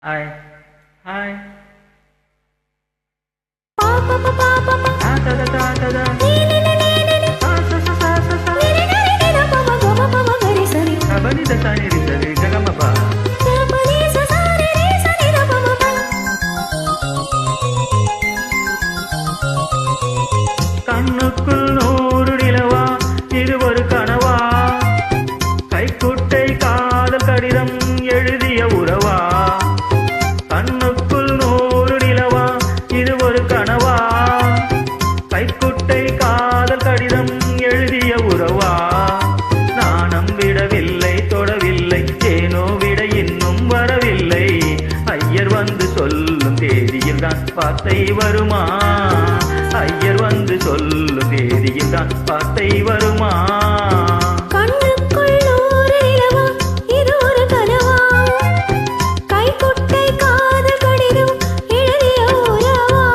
Hi. Hi. Pa pa pa pa pa pa. Da da da da da da. Ni ni ni ni ni ni. Sa sa sa sa sa sa. Ni ni ni ni da pa pa pa pa pa gari sari. Sa ba ni da sa ni ri sa ri ga ga ma ba. Da pa ni sa sa ni ri sa ni da pa pa pa. கண்ணுக்குள் நூறு நிலவா இது ஒரு கனவா கைக்குட்டை காதல் கடிதம் எழுதிய உறவா கண்ணுக்குள் நூறு நிலவா இது ஒரு கனவா கைக்குட்டை காதல் கடிதம் எழுதிய உறவா நாணம் விடவில்லை தொடவில்லை ஏனோ விட இன்னும் வரவில்லை ஐயர் வந்து சொல்லும் தேதியில் தான் வார்த்தை வருமா ஐயர் வந்து சொல்லும் தேதியில் தான் வார்த்தை வருமா கண்ணுக்குள் நூறு நிலவா இது ஒரு கனவா கைக்குட்டை காதல் கடிதம் எழுதிய உறவா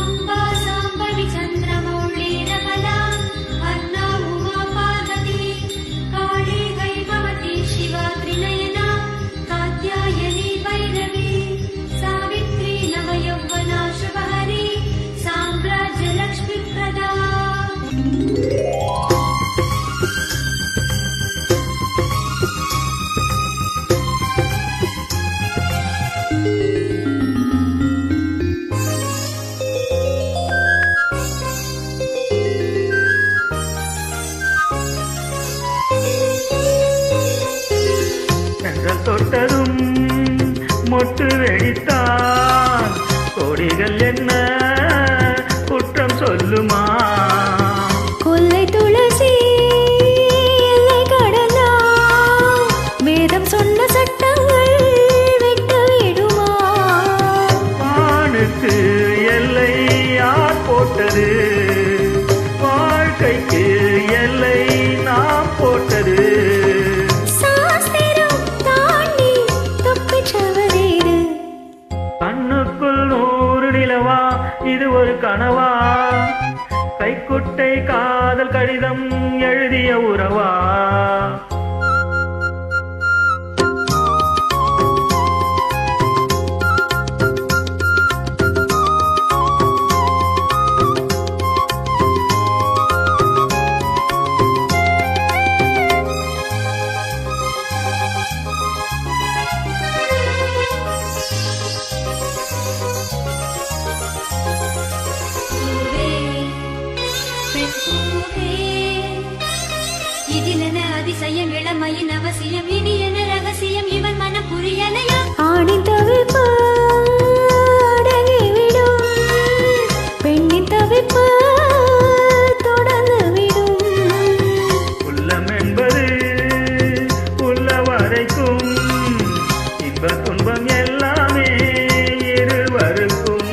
அம்பா சாம்பவி சந்திரமௌளி ரமலா அர்ணா உமா பார்வதி காளி கைபவதி சிவா த்ரிநயனா காத்யாயனி பைரவி சாவித்ரி நவயௌவனா சுபஹரி சாம்ராஜ்ய லக்ஷ்மி பிரதா சென்றல் தொட்டதும் மொட்டு வெடித்தான் கோடிகள் என்ன குற்றம் சொல்லுமா கொல்லை துளசி எல்லை கடந்தா வேதம் சொன்ன சட்டங்கள் விட்டு விடுமா வானுக்கு எல்லை யார் போட்டது வாழ்க்கைக்கு எல்லை நாம் போட்டது சாஸ்திரம் தாண்டி தப்பிச் சவரேறு கண்ணுக்குள் நூறு நிலவா இது ஒரு கனவா கைக்குட்டை காதல் கடிதம் எழுதிய உறவா இதிலென அதிசயம் இளமையின் அவசியம் இனி என்ன ரகசியம் இவன் மனம் புரியலையா ஆணின் தவிப்பு அடங்கிவிடும் பெண்ணின் தவிப்பு தொடர்ந்து விடும் உள்ளம் என்பது உள்ள வரைக்கும் இன்ப துன்பம் எல்லாமே இருவருக்கும்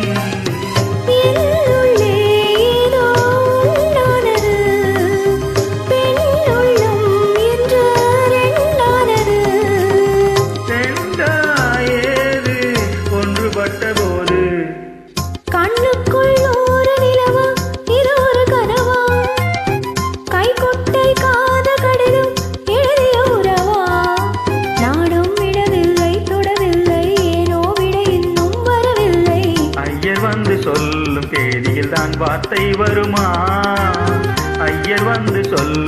உள்ளே ஏதோ உண்டானது பெண் உள்ளம் என்று ரெண்டானது சென்றாயேது ஒன்றுபட்ட போது கண்ணுக்குள் நூறு நிலவா இது ஒரு கனவா கைக்குட்டை காதல் கடிதம் எழுதிய உறவா நாடும் விடவில்லை தொடவில்லை ஏனோ விட இன்னும் வரவில்லை ஐயர் வந்து சொல்லும் தேதியில் தான் வார்த்தை வருமா ஐயர் வந்து சொல்லும்